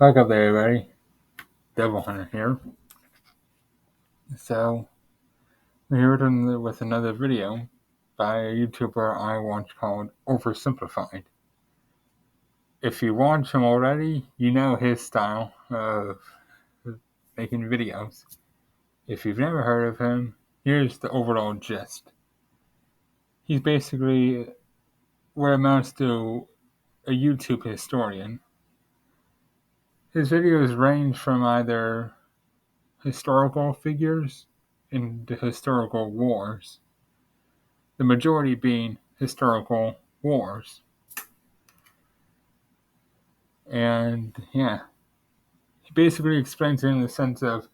Welcome up there, everybody. Devil Hunter here. So, we're here with another video by a YouTuber I watch called Oversimplified. If you watch him already, you know his style of making videos. If you've never heard of him, here's the overall gist. He's basically what amounts to a YouTube historian. His videos range from either historical figures into historical wars, the majority being historical wars. And yeah, he basically explains it in the sense of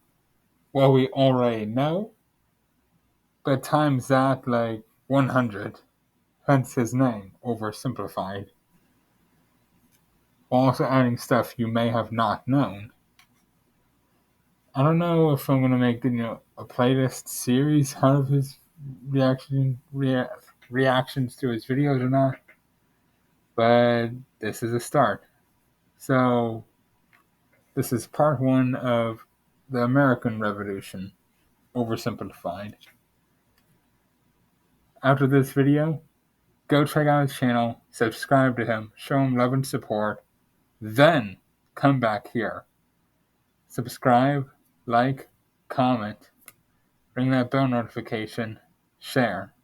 what we already know, but times that like 100, hence his name, Oversimplified, while also adding stuff you may have not known. I don't know if I'm going to make a playlist series out of his reactions to his videos or not, but this is a start. So, this is part one of the American Revolution, oversimplified. After this video, go check out his channel, subscribe to him, show him love and support, then come back here. Subscribe, like, comment, ring that bell notification, share.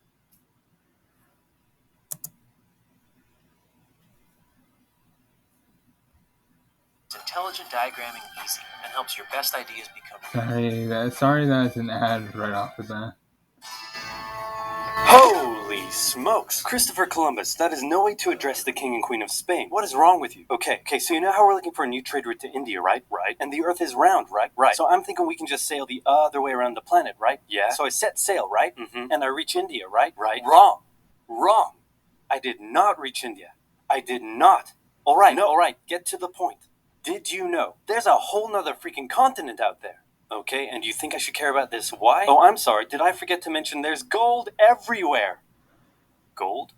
Intelligent diagramming easy and helps your best ideas become Sorry that's an ad right off the bat. Holy smokes! Christopher Columbus, that is no way to address the King and Queen of Spain. What is wrong with you? Okay, so you know how we're looking for a new trade route to India, right? Right. And the Earth is round, right? Right. So I'm thinking we can just sail the other way around the planet, right? Yeah. So I set sail, right? Mm-hmm. And I reach India, right? Right. Wrong. I did not reach India. I did not. All right, get to the point. Did you know there's a whole nother freaking continent out there? Okay, and you think I should care about this? Why? Oh, I'm sorry. Did I forget to mention there's gold everywhere? Gold?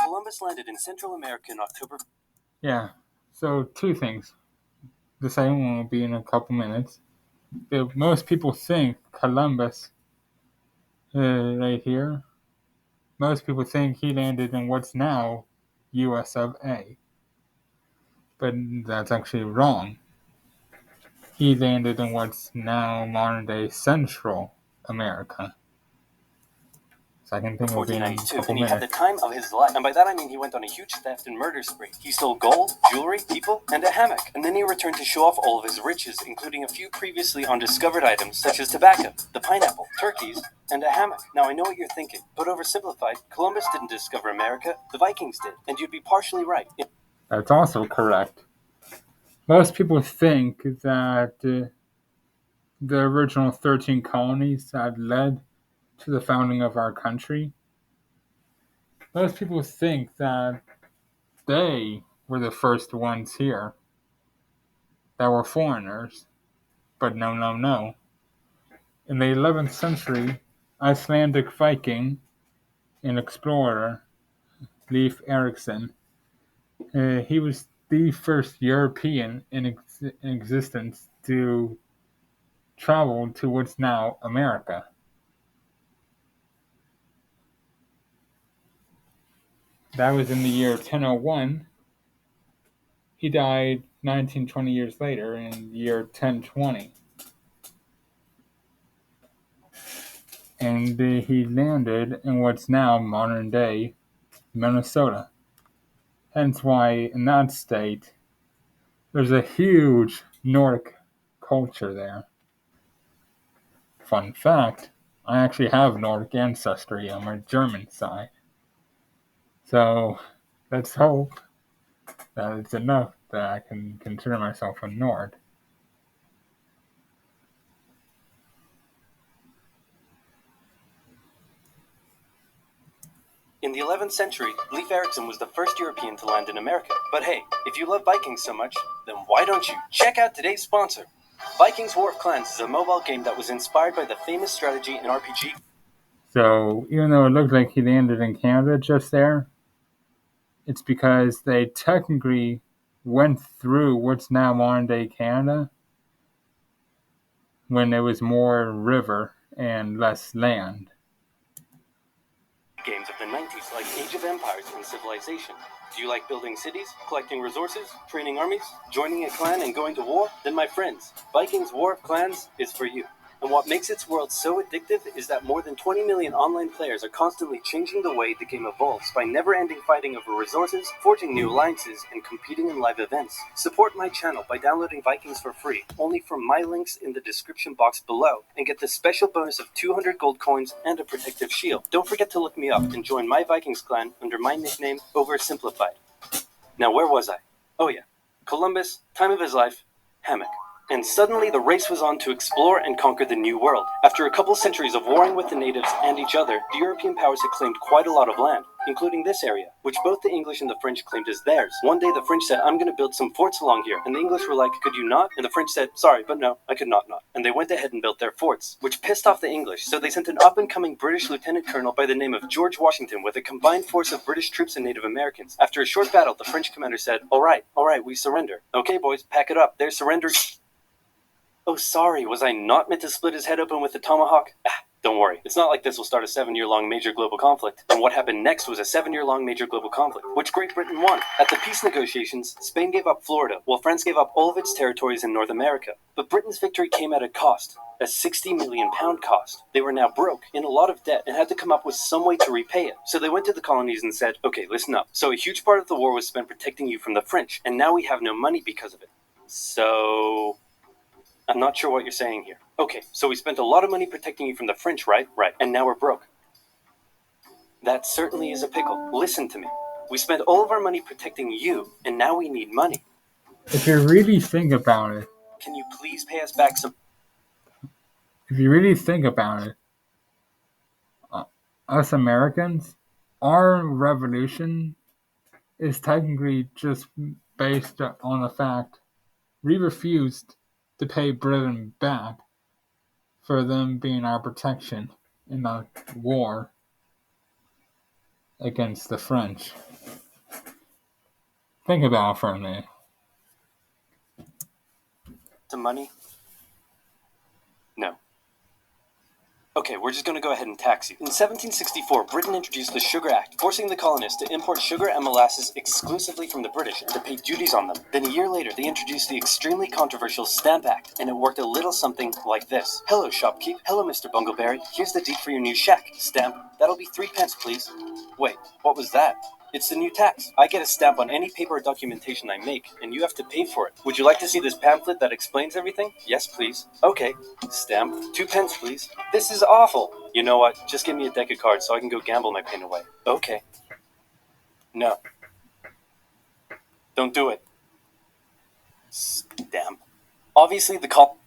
Columbus landed in Central America in October. Yeah, so two things. The second one will be in a couple minutes. Most people think Columbus, right here, most people think he landed in what's now US of A. But that's actually wrong. He landed in what's now modern-day Central America. Second thing will be in a couple and he minutes. had the time of his life. And by that I mean he went on a huge theft and murder spree. He stole gold, jewelry, people, and a hammock. And then he returned to show off all of his riches, including a few previously undiscovered items such as tobacco, the pineapple, turkeys, and a hammock. Now I know what you're thinking, but oversimplified, Columbus didn't discover America, the Vikings did. And you'd be partially right. That's also correct. Most people think that the original 13 colonies that led to the founding of our country, most people think that they were the first ones here that were foreigners. But no. In the 11th century, Icelandic Viking and explorer Leif Erikson, he was the first European in existence to travel to what's now America. That was in the year 1001. He died 20 years later in the year 1020. And he landed in what's now modern day Minnesota. Hence why in that state there's a huge Nordic culture there. Fun fact, I actually have Nordic ancestry on my German side. So let's hope that it's enough that I can consider myself a Nord. In the 11th century, Leif Erikson was the first European to land in America. But hey, if you love Vikings so much, then why don't you check out today's sponsor? Vikings War of Clans is a mobile game that was inspired by the famous strategy and RPG. So even though it looked like he landed in Canada just there, it's because they technically went through what's now modern-day Canada when there was more river and less land. Games of the 90s like Age of Empires and Civilization. Do you like building cities, collecting resources, training armies, joining a clan and going to war? Then my friends, Vikings War of Clans is for you. And what makes its world so addictive is that more than 20 million online players are constantly changing the way the game evolves by never-ending fighting over resources, forging new alliances, and competing in live events. Support my channel by downloading Vikings for free, only from my links in the description box below, and get the special bonus of 200 gold coins and a protective shield. Don't forget to look me up and join my Vikings clan under my nickname, Oversimplified. Now where was I? Oh yeah, Columbus, time of his life, hammock. And suddenly the race was on to explore and conquer the New World. After a couple centuries of warring with the natives and each other, the European powers had claimed quite a lot of land, including this area, which both the English and the French claimed as theirs. One day the French said, I'm going to build some forts along here. And the English were like, could you not? And the French said, sorry, but no, I could not. And they went ahead and built their forts, which pissed off the English, so they sent an up-and-coming British lieutenant colonel by the name of George Washington with a combined force of British troops and Native Americans. After a short battle, the French commander said, all right, we surrender. Okay, boys, pack it up. There's surrender. Oh, sorry, was I not meant to split his head open with the tomahawk? Don't worry, it's not like this will start a 7-year-long major global conflict. And what happened next was a 7-year-long major global conflict, which Great Britain won. At the peace negotiations, Spain gave up Florida, while France gave up all of its territories in North America. But Britain's victory came at a cost, a £60 million cost. They were now broke, in a lot of debt, and had to come up with some way to repay it. So they went to the colonies and said, okay, listen up. So a huge part of the war was spent protecting you from the French, and now we have no money because of it. So I'm not sure what you're saying here. Okay, so we spent a lot of money protecting you from the French, right? Right. And now we're broke. That certainly is a pickle. Listen to me. We spent all of our money protecting you, and now we need money. If you really think about it, Can you please pay us back some... Us Americans, our revolution is technically just based on the fact we refused to pay Britain back for them being our protection in the war against the French. Think about it for a minute. Some money? No. Okay, we're just going to go ahead and tax you. In 1764, Britain introduced the Sugar Act, forcing the colonists to import sugar and molasses exclusively from the British and to pay duties on them. Then a year later, they introduced the extremely controversial Stamp Act, and it worked a little something like this. Hello, shopkeep. Hello, Mr. Bungleberry. Here's the deed for your new shack. Stamp. That'll be 3 pence, please. Wait, what was that? It's the new tax. I get a stamp on any paper or documentation I make, and you have to pay for it. Would you like to see this pamphlet that explains everything? Yes, please. Okay. Stamp. 2 pence, please. This is awful. You know what? Just give me a deck of cards so I can go gamble my pain away. Okay. No. Don't do it. Stamp. Obviously, the colonists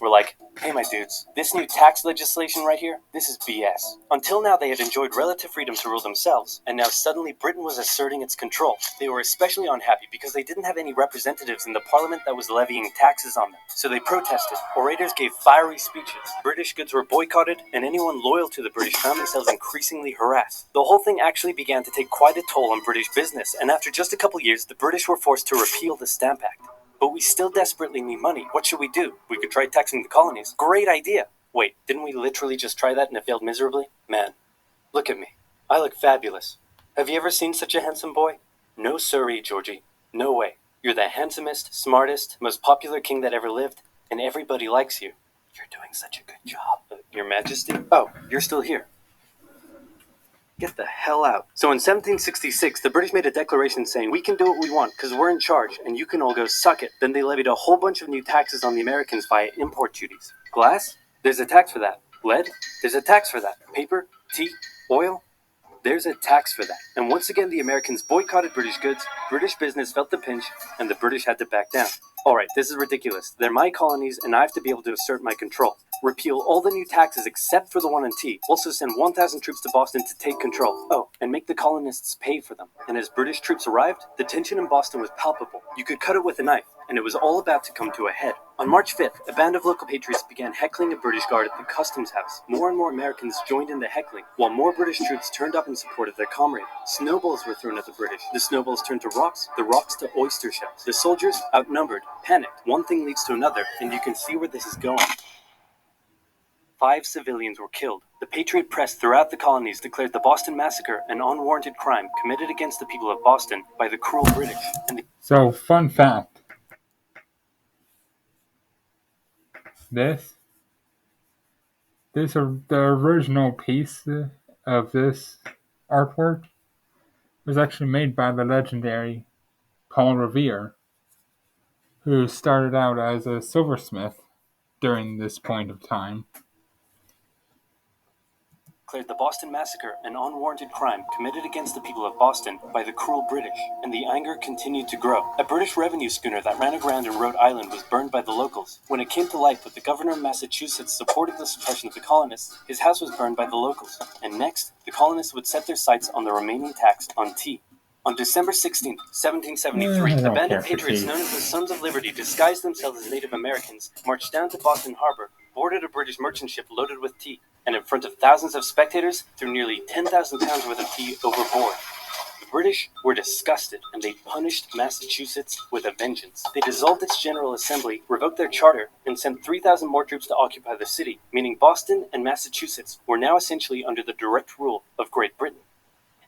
were like, hey my dudes, this new tax legislation right here, this is BS. Until now they had enjoyed relative freedom to rule themselves, and now suddenly Britain was asserting its control. They were especially unhappy because they didn't have any representatives in the parliament that was levying taxes on them. So they protested. Orators gave fiery speeches. British goods were boycotted, and anyone loyal to the British found themselves increasingly harassed. The whole thing actually began to take quite a toll on British business, and after just a couple years, the British were forced to repeal the Stamp Act. But we still desperately need money. What should we do? We could try taxing the colonies. Great idea. Wait, didn't we literally just try that and it failed miserably? Man, look at me. I look fabulous. Have you ever seen such a handsome boy? No siree, Georgie. No way. You're the handsomest, smartest, most popular king that ever lived, and everybody likes you. You're doing such a good job. Your Majesty? Oh, you're still here. Get the hell out. So in 1766, the British made a declaration saying, we can do what we want because we're in charge and you can all go suck it. Then they levied a whole bunch of new taxes on the Americans via import duties. Glass? There's a tax for that. Lead? There's a tax for that. Paper? Tea? Oil? There's a tax for that. And once again, the Americans boycotted British goods, British business felt the pinch, and the British had to back down. Alright, this is ridiculous. They're my colonies, and I have to be able to assert my control. Repeal all the new taxes except for the one on tea. Also send 1,000 troops to Boston to take control. Oh, and make the colonists pay for them. And as British troops arrived, the tension in Boston was palpable. You could cut it with a knife. and it was all about to come to a head. On March 5th, a band of local patriots began heckling a British guard at the customs house. More and more Americans joined in the heckling, while more British troops turned up in support of their comrade. Snowballs were thrown at the British. The snowballs turned to rocks, the rocks to oyster shells. The soldiers, outnumbered, panicked. One thing leads to another, and you can see where this is going. 5 civilians were killed. The Patriot press throughout the colonies declared the Boston Massacre an unwarranted crime committed against the people of Boston by the cruel British. So, fun fact. The original piece of this artwork was actually made by the legendary Paul Revere, who started out as a silversmith during this point of time. Declared the Boston Massacre an unwarranted crime committed against the people of Boston by the cruel British, and the anger continued to grow. A British revenue schooner that ran aground in Rhode Island was burned by the locals. When it came to light that the governor of Massachusetts supported the suppression of the colonists, his house was burned by the locals. And next, the colonists would set their sights on the remaining tax on tea. On December 16, 1773, a band of patriots known as the Sons of Liberty, disguised themselves as Native Americans, marched down to Boston Harbor, boarded a British merchant ship loaded with tea, and in front of thousands of spectators, threw nearly 10,000 pounds worth of tea overboard. The British were disgusted, and they punished Massachusetts with a vengeance. They dissolved its General Assembly, revoked their charter, and sent 3,000 more troops to occupy the city, meaning Boston and Massachusetts were now essentially under the direct rule of Great Britain.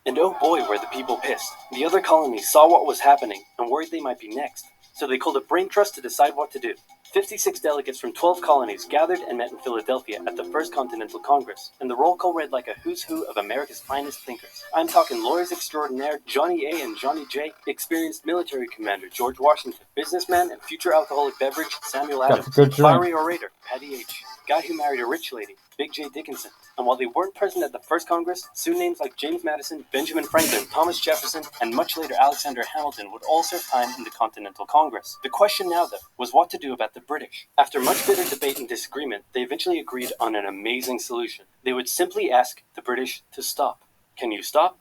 And oh boy, were the people pissed. The other colonies saw what was happening and worried they might be next, so they called a brain trust to decide what to do. 56 delegates from 12 colonies gathered and met in Philadelphia at the First Continental Congress, and the roll call read like a who's who of America's finest thinkers. I'm talking lawyers extraordinaire Johnny A and Johnny J, experienced military commander George Washington, businessman and future alcoholic beverage Samuel Adams, fiery orator Patty H, guy who married a rich lady, Big J. Dickinson. And while they weren't present at the first Congress, soon names like James Madison, Benjamin Franklin, Thomas Jefferson, and much later Alexander Hamilton would all serve time in the Continental Congress. The question now, though, was what to do about the British. After much bitter debate and disagreement, they eventually agreed on an amazing solution. They would simply ask the British to stop. Can you stop?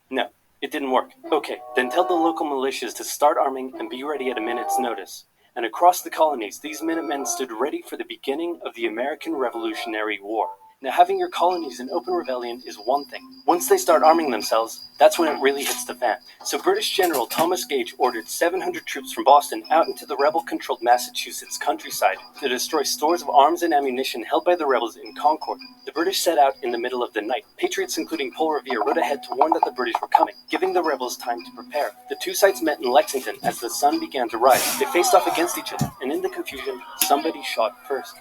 No, it didn't work. Okay, then tell the local militias to start arming and be ready at a minute's notice. And across the colonies, these Minutemen stood ready for the beginning of the American Revolutionary War. Now, having your colonies in open rebellion is one thing. Once they start arming themselves, that's when it really hits the fan. So British General Thomas Gage ordered 700 troops from Boston out into the rebel-controlled Massachusetts countryside to destroy stores of arms and ammunition held by the rebels in Concord. The British set out in the middle of the night. Patriots, including Paul Revere, rode ahead to warn that the British were coming, giving the rebels time to prepare. The two sides met in Lexington as the sun began to rise. They faced off against each other, and in the confusion, somebody shot first.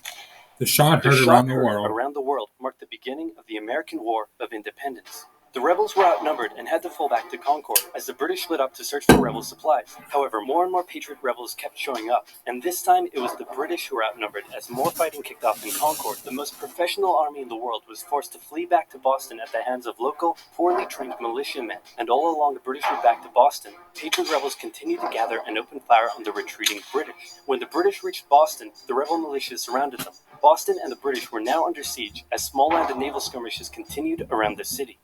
The shot heard around the world marked the beginning of the American War of Independence. The rebels were outnumbered and had to fall back to Concord as the British split up to search for rebel supplies. However, more and more Patriot rebels kept showing up, and this time it was the British who were outnumbered as more fighting kicked off in Concord. The most professional army in the world was forced to flee back to Boston at the hands of local, poorly trained militiamen. And all along the British route back to Boston, Patriot rebels continued to gather and open fire on the retreating British. When the British reached Boston, the rebel militias surrounded them. Boston and the British were now under siege as small land and naval skirmishes continued around the city.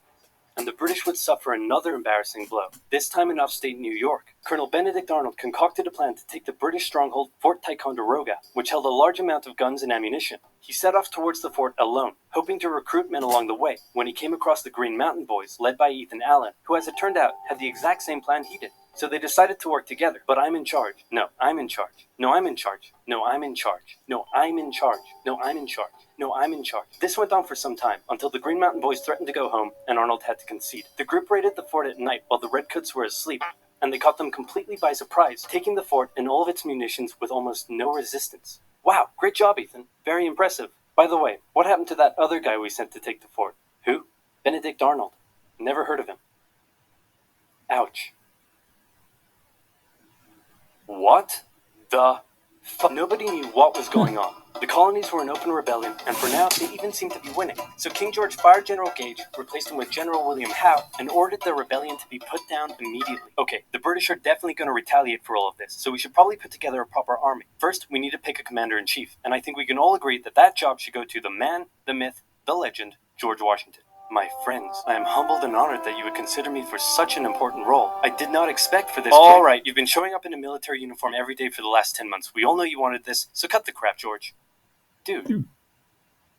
And the British would suffer another embarrassing blow, this time in upstate New York. Colonel Benedict Arnold concocted a plan to take the British stronghold Fort Ticonderoga, which held a large amount of guns and ammunition. He set off towards the fort alone, hoping to recruit men along the way, when he came across the Green Mountain Boys, led by Ethan Allen, who, as it turned out, had the exact same plan he did. So they decided to work together. But I'm in charge. No, I'm in charge. No, I'm in charge. No, I'm in charge. No, I'm in charge. No, I'm in charge. No, I'm in charge. This went on for some time, until the Green Mountain Boys threatened to go home, and Arnold had to concede. The group raided the fort at night while the Redcoats were asleep, and they caught them completely by surprise, taking the fort and all of its munitions with almost no resistance. Wow, great job, Ethan. Very impressive. By the way, what happened to that other guy we sent to take the fort? Who? Benedict Arnold. Never heard of him. Ouch. What the fuck? Nobody knew what was going on. The colonies were in open rebellion, and for now, they even seemed to be winning. So King George fired General Gage, replaced him with General William Howe, and ordered the rebellion to be put down immediately. Okay, the British are definitely going to retaliate for all of this, so we should probably put together a proper army. First, we need to pick a commander-in-chief, and I think we can all agree that that job should go to the man, the myth, the legend, George Washington. My friends, I am humbled and honored that you would consider me for such an important role. I did not expect for this. All right, you've been showing up in a military uniform every day for the last 10 months. We all know you wanted this, so cut the crap, George. Dude.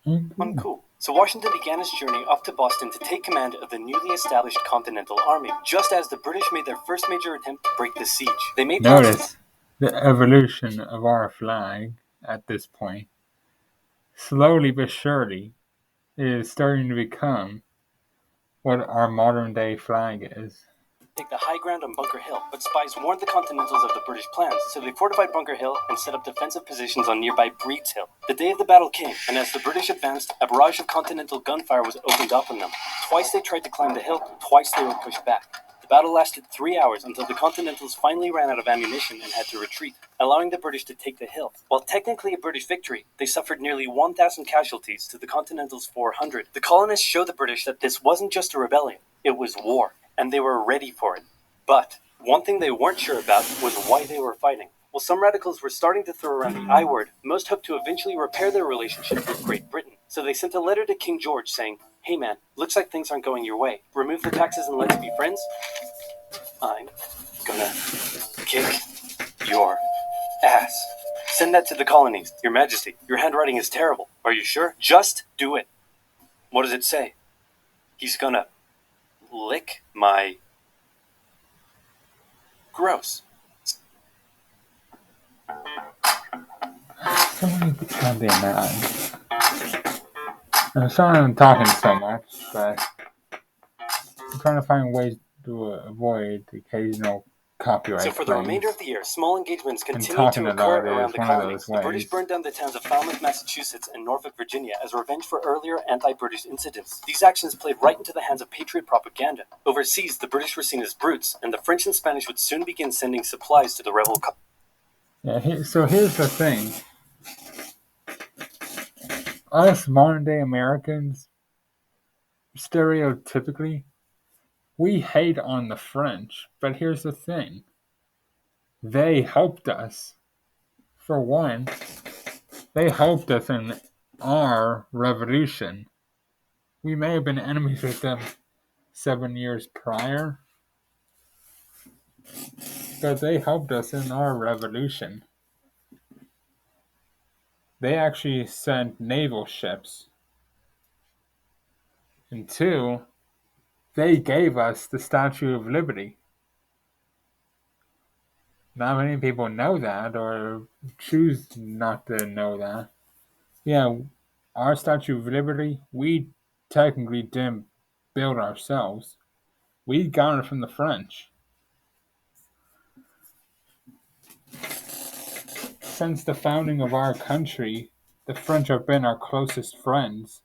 Uncool. So Washington began his journey up to Boston to take command of the newly established Continental Army, just as the British made their first major attempt to break the siege. They made Notice the evolution of our flag at this point. Slowly but surely, it is starting to become what our modern day flag is. Take the high ground on Bunker Hill, but spies warned the Continentals of the British plans, so they fortified Bunker Hill and set up defensive positions on nearby Breed's Hill. The day of the battle came, and as the British advanced, a barrage of Continental gunfire was opened up on them. Twice they tried to climb the hill, twice they were pushed back. The battle lasted 3 hours until the Continentals finally ran out of ammunition and had to retreat, allowing the British to take the hill. While technically a British victory, they suffered nearly 1,000 casualties to the Continentals' 400. The colonists showed the British that this wasn't just a rebellion, it was war, and they were ready for it. But one thing they weren't sure about was why they were fighting. While some radicals were starting to throw around the I word, most hoped to eventually repair their relationship with Great Britain. So they sent a letter to King George saying, "Hey man, looks like things aren't going your way. Remove the taxes and let's be friends? I'm gonna kick your ass. Send that to the colonies. Your Majesty, your handwriting is terrible. Are you sure? Just do it." What does it say? He's gonna lick my... Gross. So many goddamn mad. I'm sorry I'm talking so much, but I'm trying to find ways to avoid the occasional copyright So for the remainder of the year, small engagements continued to occur around the colonies. The British burned down the towns of Falmouth, Massachusetts and Norfolk, Virginia as revenge for earlier anti-British incidents. These actions played right into the hands of patriot propaganda. Overseas, the British were seen as brutes, and the French and Spanish would soon begin sending supplies to the rebel so here's the thing. Us modern-day Americans, stereotypically, we hate on the French, but here's the thing. They helped us. For one, they helped us in our revolution. We may have been enemies with them 7 years prior, but they helped us in our revolution. They actually sent naval ships. And two, they gave us the Statue of Liberty. Not many people know that or choose not to know that. Yeah, our Statue of Liberty, we technically didn't build ourselves. We got it from the French. Since the founding of our country, the French have been our closest friends.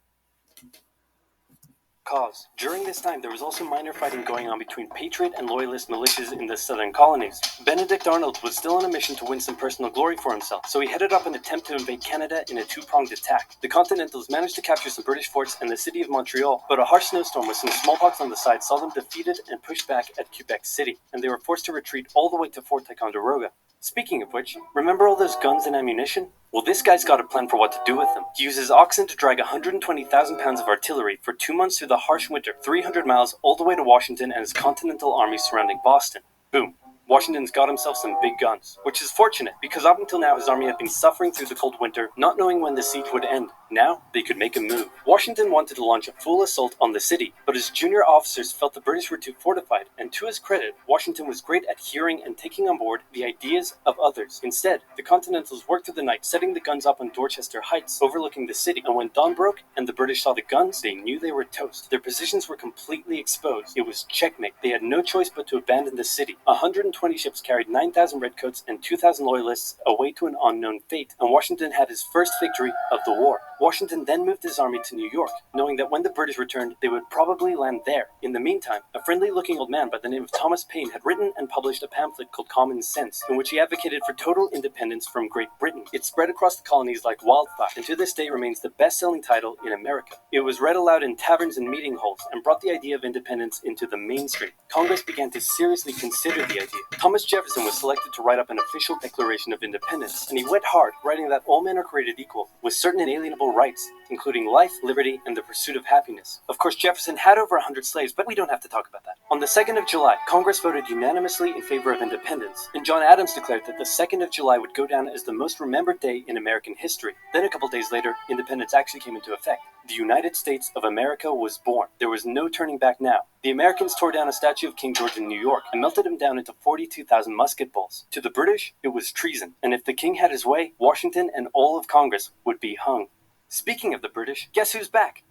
cause. During this time, there was also minor fighting going on between patriot and loyalist militias in the southern colonies. Benedict Arnold was still on a mission to win some personal glory for himself, so he headed up an attempt to invade Canada in a two-pronged attack. The Continentals managed to capture some British forts and the city of Montreal, but a harsh snowstorm with some smallpox on the side saw them defeated and pushed back at Quebec City, and they were forced to retreat all the way to Fort Ticonderoga. Speaking of which, remember all those guns and ammunition? Well, this guy's got a plan for what to do with them. He uses oxen to drag 120,000 pounds of artillery for 2 months through the harsh winter, 300 miles all the way to Washington and his Continental Army surrounding Boston. Boom. Washington's got himself some big guns, which is fortunate because up until now his army had been suffering through the cold winter, not knowing when the siege would end. Now, they could make a move. Washington wanted to launch a full assault on the city, but his junior officers felt the British were too fortified, and to his credit, Washington was great at hearing and taking on board the ideas of others. Instead, the Continentals worked through the night, setting the guns up on Dorchester Heights, overlooking the city, and when dawn broke and the British saw the guns, they knew they were toast. Their positions were completely exposed. It was checkmate. They had no choice but to abandon the city. 120 ships carried 9,000 redcoats and 2,000 loyalists away to an unknown fate, and Washington had his first victory of the war. Washington then moved his army to New York, knowing that when the British returned, they would probably land there. In the meantime, a friendly-looking old man by the name of Thomas Paine had written and published a pamphlet called Common Sense, in which he advocated for total independence from Great Britain. It spread across the colonies like wildfire, and to this day remains the best-selling title in America. It was read aloud in taverns and meeting halls, and brought the idea of independence into the mainstream. Congress began to seriously consider the idea. Thomas Jefferson was selected to write up an official Declaration of Independence, and he went hard, writing that all men are created equal, with certain inalienable rights, including life, liberty, and the pursuit of happiness. Of course, Jefferson had over 100 slaves, but we don't have to talk about that. On the 2nd of July, Congress voted unanimously in favor of independence, and John Adams declared that the 2nd of July would go down as the most remembered day in American history. Then a couple days later, independence actually came into effect. The United States of America was born. There was no turning back now. The Americans tore down a statue of King George in New York and melted him down into 42,000 musket balls. To the British, it was treason, and if the king had his way, Washington and all of Congress would be hung. Speaking of the British, guess who's back?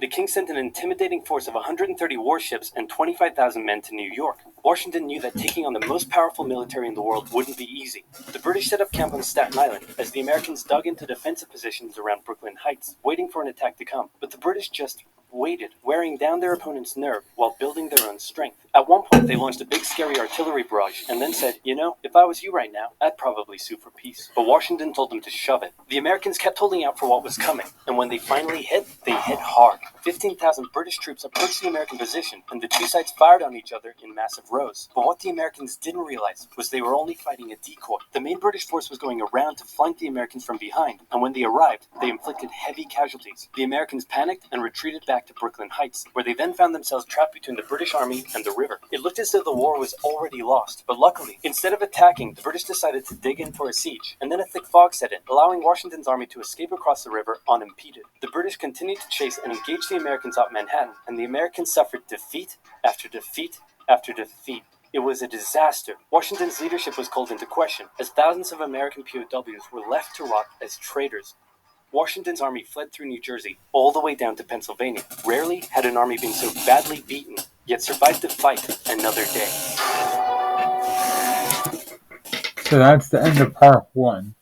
The king sent an intimidating force of 130 warships and 25,000 men to New York. Washington knew that taking on the most powerful military in the world wouldn't be easy. The British set up camp on Staten Island as the Americans dug into defensive positions around Brooklyn Heights, waiting for an attack to come. But the British just waited, wearing down their opponent's nerve while building their own strength. At one point, they launched a big scary artillery barrage and then said, you know, if I was you right now, I'd probably sue for peace. But Washington told them to shove it. The Americans kept holding out for what was coming, and when they finally hit, they hit hard. 15,000 British troops approached the American position, and the two sides fired on each other in massive rows. But what the Americans didn't realize was they were only fighting a decoy. The main British force was going around to flank the Americans from behind, and when they arrived, they inflicted heavy casualties. The Americans panicked and retreated back to Brooklyn Heights, where they then found themselves trapped between the British army and the river. It looked as though the war was already lost, but luckily, instead of attacking, the British decided to dig in for a siege, and then a thick fog set in, allowing Washington's army to escape across the river unimpeded. The British continued to chase and engage the Americans out Manhattan, and the Americans suffered defeat after defeat after defeat. It was a disaster. Washington's leadership was called into question, as thousands of American POWs were left to rot as traitors. Washington's army fled through New Jersey all the way down to Pennsylvania. Rarely had an army been so badly beaten, yet survived to fight another day. So that's the end of part 1.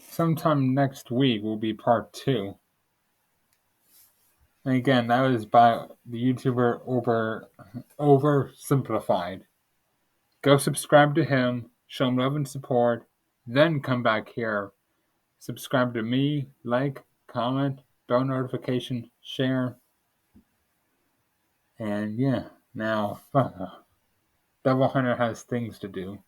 Sometime next week will be part 2. And again, that was by the YouTuber oversimplified. Go subscribe to him, show him love and support, then come back here. Subscribe to me, like, comment, bell notification, share. And yeah, now Devil Hunter has things to do.